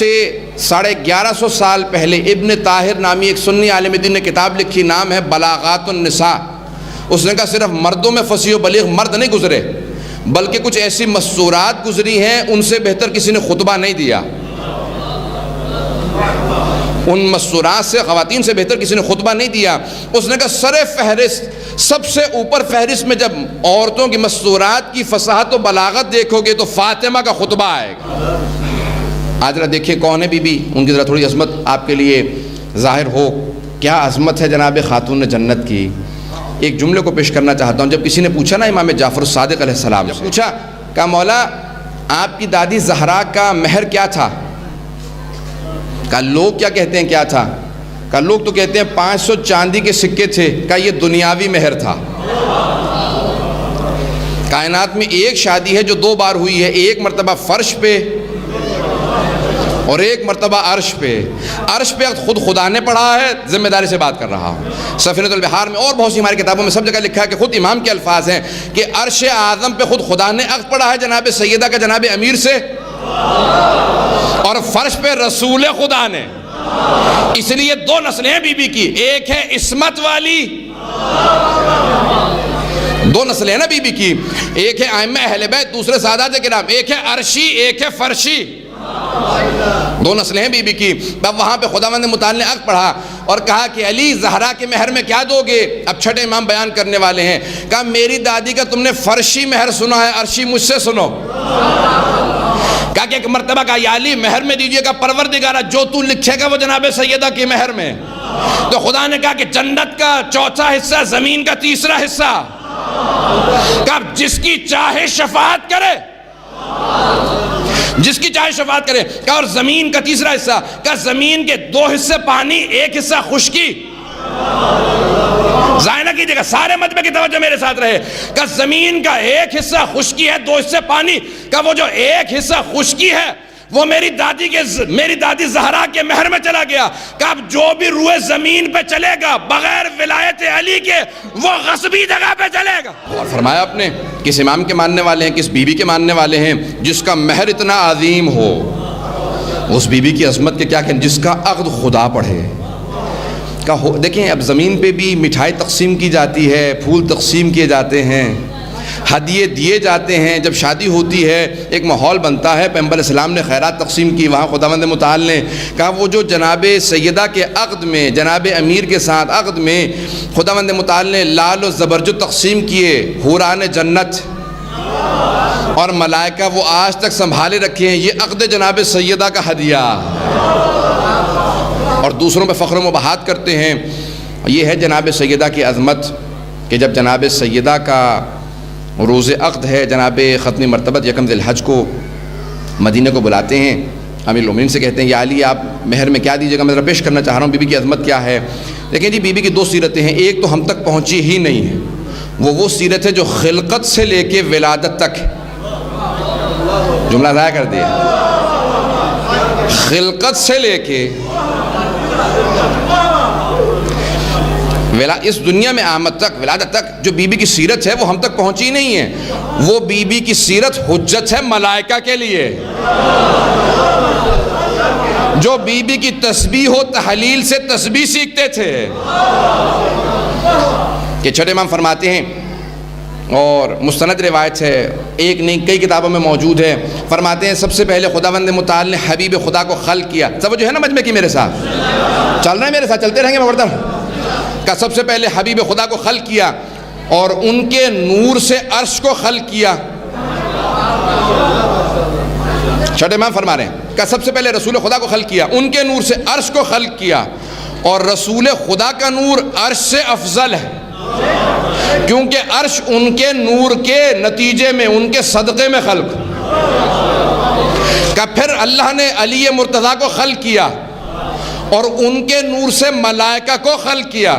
سے 1150 سال پہلے ابن طاہر نامی ایک سنی عالم دین نے کتاب لکھی، نام ہے بلاغات النساء۔ اس نے کہا صرف مردوں میں فصیح و بلیغ مرد نہیں گزرے بلکہ کچھ ایسی مستورات گزری ہیں ان سے بہتر کسی نے خطبہ نہیں دیا۔ ان مستورات سے، خواتین سے بہتر کسی نے خطبہ نہیں دیا۔ اس نے کہا سر فہرست، سب سے اوپر فہرست میں جب عورتوں کی مستورات کی فصاحت و بلاغت دیکھو گے تو فاطمہ کا خطبہ آئے گا۔ آج ذرا دیکھیں کون ہے بی بی، ان کی ذرا تھوڑی عظمت آپ کے لیے ظاہر ہو۔ کیا عظمت ہے جناب خاتون جنت کی۔ ایک جملے کو پیش کرنا چاہتا ہوں۔ جب کسی نے پوچھا نا امام جعفر الصادق علیہ السلام سے، پوچھا کہ مولا آپ کی دادی زہرا کا مہر کیا تھا؟ کہا لوگ کیا کہتے ہیں کیا تھا؟ کہا لوگ تو کہتے ہیں 500 چاندی کے سکے تھے۔ کہا یہ دنیاوی مہر تھا۔ کائنات میں ایک شادی ہے جو 2 بار ہوئی ہے، ایک مرتبہ فرش پہ اور ایک مرتبہ عرش پہ۔ عرش پہ خود خدا نے پڑھا ہے، ذمہ داری سے بات کر رہا ہوں۔ سفینۃ البحار میں اور بہت سی ہماری کتابوں میں سب جگہ لکھا ہے کہ خود امام کے الفاظ ہیں کہ عرش اعظم پہ خود خدا نے عقد پڑھا ہے جناب سیدہ کا جناب امیر سے، اور فرش پہ رسول خدا نے۔ اس لیے 2 نسلیں ہیں بی بی کی، ایک ہے عصمت والی، 2 نسلیں ہیں نا بی بی کی، ایک ہے ائمہ اہل بیت، دوسرے سادات کرام، ایک ہے عرشی ایک ہے فرشی، 2 نسلیں ہیں بی بی کی۔ اب وہاں پہ خداوند متعال نے عقد پڑھا اور کہا کہ علی زہرا کے مہر میں کیا دو گے؟ اب چھٹے امام بیان کرنے والے ہیں۔ کہا میری دادی کا تم نے فرشی مہر سنا ہے، عرشی مجھ سے سنو۔ کہا کہ ایک مرتبہ کہا یا علی مہر میں دیجئے گا پروردگارہ جو تو لکھے گا وہ جناب سیدہ کی مہر میں۔ تو خدا نے کہا کہ جنت کا 4تھا حصہ، زمین کا 3را حصہ۔ کہا جس کی چاہے شفاعت کرے، جس کی چاہے شفاعت کرے۔ کہا اور زمین کا 3را حصہ، کہا زمین کے 2 حصے پانی، 1 حصہ خشکی۔ ضائع نہ کیجئے گا، سارے مطبع کی توجہ میرے ساتھ رہے۔ کہا زمین کا 1 حصہ خشکی ہے، 2 حصے پانی۔ کہا وہ جو 1 حصہ خشکی ہے وہ میری دادی زہرا کے مہر میں چلا گیا۔ کہا اب جو بھی روئے زمین پہ چلے گا بغیر ولایت علی کے وہ غصبی جگہ پہ چلے گا۔ اور فرمایا آپ نے کس امام کے ماننے والے ہیں، کس بی بی کے ماننے والے ہیں جس کا مہر اتنا عظیم ہو، اس بی بی کی عظمت کے کیا کہیں، جس کا عقد خدا پڑھے۔ دیکھیں اب زمین پہ بھی مٹھائی تقسیم کی جاتی ہے، پھول تقسیم کیے جاتے ہیں، ہدیے دیے جاتے ہیں۔ جب شادی ہوتی ہے ایک ماحول بنتا ہے، پیغمبر السلام نے خیرات تقسیم کی، وہاں خداوند متعال نے کہا وہ جو جناب سیدہ کے عقد میں، جناب امیر کے ساتھ عقد میں خداوند متعال نے لال و زبرجد تقسیم کیے، حوران جنت اور ملائکہ وہ آج تک سنبھالے رکھے ہیں، یہ عقد جناب سیدہ کا ہدیہ، اور دوسروں پہ فخر و مباحات کرتے ہیں۔ یہ ہے جناب سیدہ کی عظمت کہ جب جناب سیدہ کا روز عقد ہے، جناب ختم مرتبت یکم ذی الحج کو مدینہ کو بلاتے ہیں، امیر المومنین سے کہتے ہیں یا علی آپ مہر میں کیا دیجیے گا، میں ذرا پیش کرنا چاہ رہا ہوں بی بی کی عظمت کیا ہے۔ دیکھیں جی بی بی کی 2 سیرتیں ہیں، ایک تو ہم تک پہنچی ہی نہیں ہے، وہ سیرت ہے جو خلقت سے لے کے ولادت تک، جملہ ضائع کر دیا، خلقت سے لے کے اس دنیا میں آمد تک، ولادت تک جو بی بی کی سیرت ہے وہ ہم تک پہنچی نہیں ہے۔ وہ بی بی کی سیرت حجت ہے ملائکہ کے لیے۔ جو بی بی کی تسبیح و تحلیل سے تسبیح سیکھتے تھے، کہ چھٹے امام فرماتے ہیں اور مستند روایت ہے، ایک نہیں کئی کتابوں میں موجود ہے، فرماتے ہیں سب سے پہلے خداوند متعال نے حبیب خدا کو خلق کیا۔ سب جو ہے نا مجمع کی میرے ساتھ چل رہے ہیں، میرے ساتھ چلتے رہیں گے مردم کا، سب سے پہلے حبیب خدا کو خلق کیا اور ان کے نور سے عرش کو خلق کیا۔ چھٹے امام فرما رہے ہیں کہ سب سے پہلے رسول خدا کو خلق کیا، ان کے نور سے عرش کو خلق کیا، اور رسول خدا کا نور عرش سے افضل ہے کیونکہ عرش ان کے نور کے نتیجے میں، ان کے صدقے میں خلق۔ کہ پھر اللہ نے علی مرتضیٰ کو خلق کیا اور ان کے نور سے ملائکہ کو خلق کیا،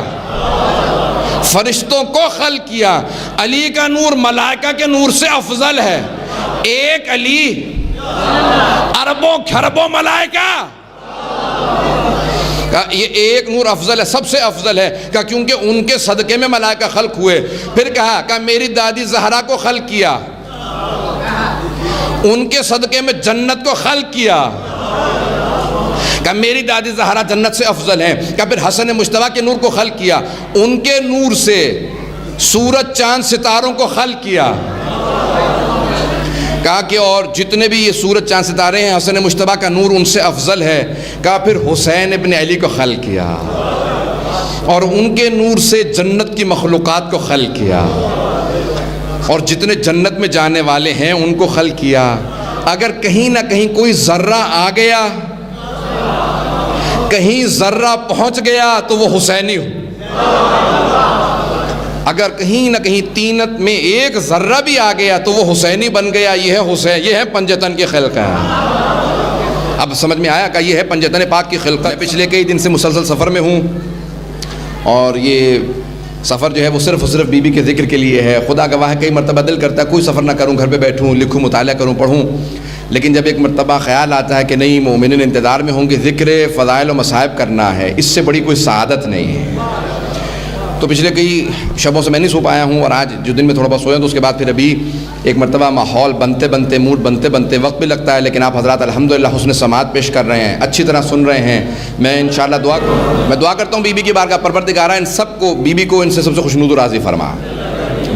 فرشتوں کو خلق کیا۔ علی کا نور ملائکہ کے نور سے افضل ہے۔ ایک علی اربوں کھربوں ملائکہ، یہ ایک نور افضل ہے، سب سے افضل ہے، کیونکہ ان کے صدقے میں ملائکہ خلق ہوئے۔ پھر کہا کہ میری دادی زہرا کو خلق کیا، ان کے صدقے میں جنت کو خلق کیا، کہا میری دادی زہرا جنت سے افضل ہیں. کہا پھر حسن مجتبیٰ کے نور کو خلق کیا, ان کے نور سے سورج چاند ستاروں کو خلق کیا. کہا کہ اور جتنے بھی یہ سورج چاند ستارے ہیں حسن مجتبیٰ کا نور ان سے افضل ہے. کہا پھر حسین ابن علی کو خلق کیا اور ان کے نور سے جنت کی مخلوقات کو خلق کیا, اور جتنے جنت میں جانے والے ہیں ان کو خلق کیا. اگر کہیں نہ کہیں کوئی ذرہ آ گیا, کہیں ذرہ پہنچ گیا تو وہ حسینی ہو. اگر کہیں نہ کہیں تینت میں ایک ذرہ بھی آ گیا تو وہ حسینی بن گیا. یہ ہے حسین, یہ ہے پنجتن کی خلقہ. اب سمجھ میں آیا کہ یہ ہے پنجتن پاک کی خلقہ. پچھلے کئی دن سے مسلسل سفر میں ہوں, اور یہ سفر جو ہے وہ صرف بی بی کے ذکر کے لیے ہے. خدا گواہ ہے کئی مرتبہ دل کرتا ہے کوئی سفر نہ کروں, گھر پہ بیٹھوں, لکھوں, مطالعہ کروں, پڑھوں, لیکن جب ایک مرتبہ خیال آتا ہے کہ نہیں مومنین انتظار میں ہوں گے, ذکر فضائل و مصائب کرنا ہے, اس سے بڑی کوئی سعادت نہیں ہے. تو پچھلے کئی شبوں سے میں نہیں سو پایا ہوں, اور آج جو دن میں تھوڑا بہت سویا تو اس کے بعد پھر ابھی ایک مرتبہ ماحول بنتے بنتے, موڈ بنتے بنتے وقت بھی لگتا ہے, لیکن آپ حضرات الحمدللہ حسن سماعت پیش کر رہے ہیں, اچھی طرح سن رہے ہیں. میں انشاءاللہ دعا کرتا ہوں بی بی کی بارگاہ پروردگارہ ان سب کو, بی بی کو ان سے سب سے خوشنود و راضی فرما.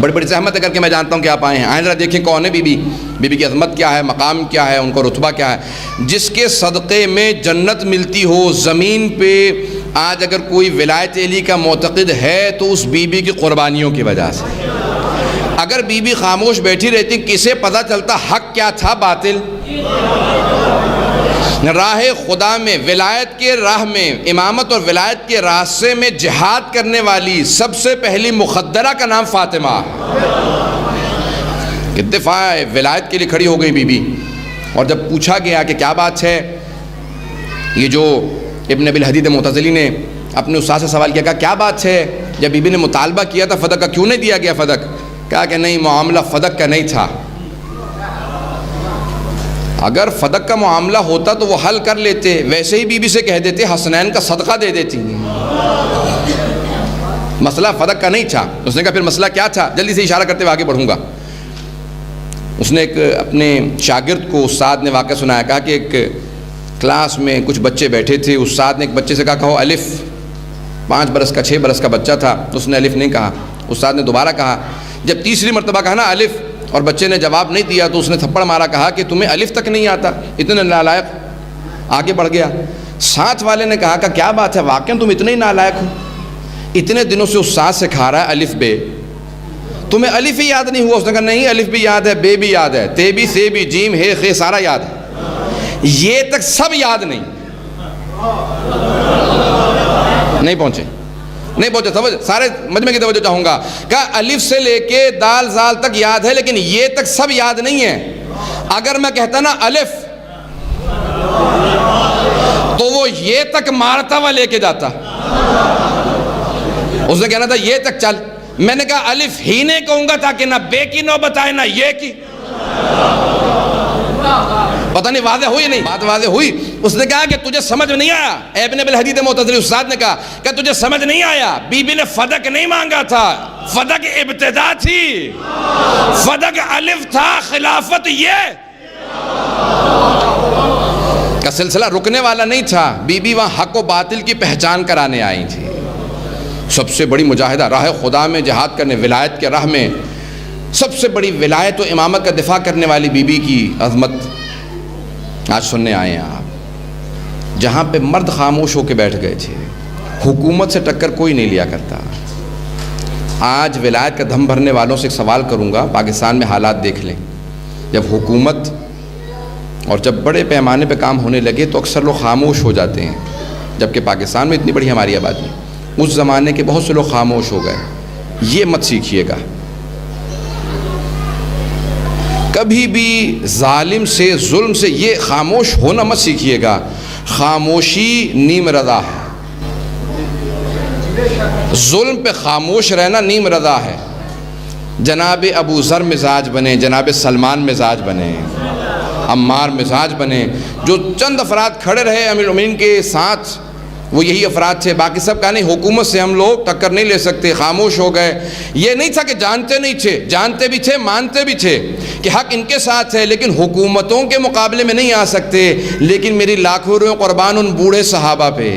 بڑی بڑی زحمت کر کے میں جانتا ہوں کہ آپ آئے ہیں. آئیں ذرا دیکھیں کون ہے بی بی, بی بی کی عظمت کیا ہے, مقام کیا ہے, ان کا رتبہ کیا ہے. جس کے صدقے میں جنت ملتی ہو زمین پہ آج اگر کوئی ولایت علی کا معتقد ہے تو اس بی بی کی قربانیوں کی وجہ سے. اگر بی بی خاموش بیٹھی رہتی کسے پتہ چلتا حق کیا تھا باطل. راہ خدا میں, ولایت کے راہ میں, امامت اور ولایت کے راستے میں جہاد کرنے والی سب سے پہلی مخدرہ کا نام فاطمہ. دفاع ولایت کے لیے کھڑی ہو گئی بی بی. اور جب پوچھا گیا کہ کیا بات ہے, یہ جو ابن ابی الحدید معتزلی نے اپنے استاد سے سوال کیا, کیا بات ہے, جب بی بی نے مطالبہ کیا تھا فدق کا کیوں نہیں دیا گیا فدق. کہا کہ نہیں معاملہ فدق کا نہیں تھا, اگر فدق کا معاملہ ہوتا تو وہ حل کر لیتے, ویسے ہی بی بی سے کہہ دیتے حسنین کا صدقہ دے دیتی. مسئلہ فدق کا نہیں تھا. اس نے کہا پھر مسئلہ کیا تھا, جلدی سے اشارہ کرتے ہوئے آگے بڑھوں گا. اس نے ایک اپنے شاگرد کو استاد نے واقعہ سنایا. کہا کہ ایک کلاس میں کچھ بچے بیٹھے تھے, استاد نے ایک بچے سے کہا کہو الف. 5 برس کا 6 برس کا بچہ تھا, اس نے الف نہیں کہا. استاد نے دوبارہ کہا, جب تیسری مرتبہ کہا نا الف اور بچے نے جواب نہیں دیا تو اس نے تھپڑ مارا, کہا کہ تمہیں الف تک نہیں آتا, اتنے نالائق. آگے بڑھ گیا. ساتھ والے نے کہا کہ کیا بات ہے, واقعا تم اتنے ہی نالائق ہو, اتنے دنوں سے استاد سکھا رہا ہے الف بے, تمہیں الف ہی یاد نہیں ہوا. اس نے کہا نہیں الف بھی یاد ہے, بے بھی یاد ہے, تے بھی, سے بھی, جیم ہے, خے, سارا یاد ہے, یہ تک سب یاد نہیں پہنچے. سارے مجمع کی توجہ چاہوں گا. کہا الف سے لے کے دال زال تک یاد ہے, لیکن یہ تک سب یاد نہیں ہے. اگر میں کہتا نا الف تو وہ یہ تک مارتا ہوا لے کے جاتا. اس نے کہنا تھا یہ تک چل. میں نے کہا الف ہی نہیں کہوں گا تاکہ نہ بے کی نوبت آئے نہ یہ کی. پتہ نہیں واضح ہوئی نہیں, بات واضح ہوئی. اس نے کہا کہ تجھے سمجھ نہیں آیا. ابن ابی الحدید معتزلی استاد نے کہا کہ تجھے سمجھ نہیں آیا, بی بی نے فدق نہیں مانگا تھا, فدق ابتدا تھی, فدق الف تھا, خلافت یہ کا سلسلہ رکنے والا نہیں تھا. بی بی وہاں حق و باطل کی پہچان کرانے آئی تھی. سب سے بڑی مجاہدہ راہ خدا میں جہاد کرنے, ولایت کے راہ میں سب سے بڑی ولایت و امامت کا دفاع کرنے والی بی بی کی عظمت آج سننے آئے ہیں آپ. جہاں پہ مرد خاموش ہو کے بیٹھ گئے تھے, حکومت سے ٹکر کوئی نہیں لیا کرتا. آج ولایت کا دھم بھرنے والوں سے ایک سوال کروں گا, پاکستان میں حالات دیکھ لیں. جب حکومت اور جب بڑے پیمانے پہ کام ہونے لگے تو اکثر لوگ خاموش ہو جاتے ہیں, جبکہ پاکستان میں اتنی بڑی ہماری آبادی, اس زمانے کے بہت سے لوگ خاموش ہو گئے. یہ مت سیکھیے گا, کبھی بھی ظالم سے, ظلم سے یہ خاموش ہونا مت سیکھیے گا. خاموشی نیم رضا ہے, ظلم پہ خاموش رہنا نیم رضا ہے. جناب ابو ذر مزاج بنے, جناب سلمان مزاج بنے, عمار مزاج بنے. جو چند افراد کھڑے رہے امیر المومنین کے ساتھ وہ یہی افراد تھے. باقی سب کہا نہیں حکومت سے ہم لوگ ٹکر نہیں لے سکتے, خاموش ہو گئے. یہ نہیں تھا کہ جانتے نہیں تھے, جانتے بھی تھے, مانتے بھی تھے کہ حق ان کے ساتھ ہے, لیکن حکومتوں کے مقابلے میں نہیں آ سکتے. لیکن میری لاکھوں روح قربان ان بوڑھے صحابہ پہ.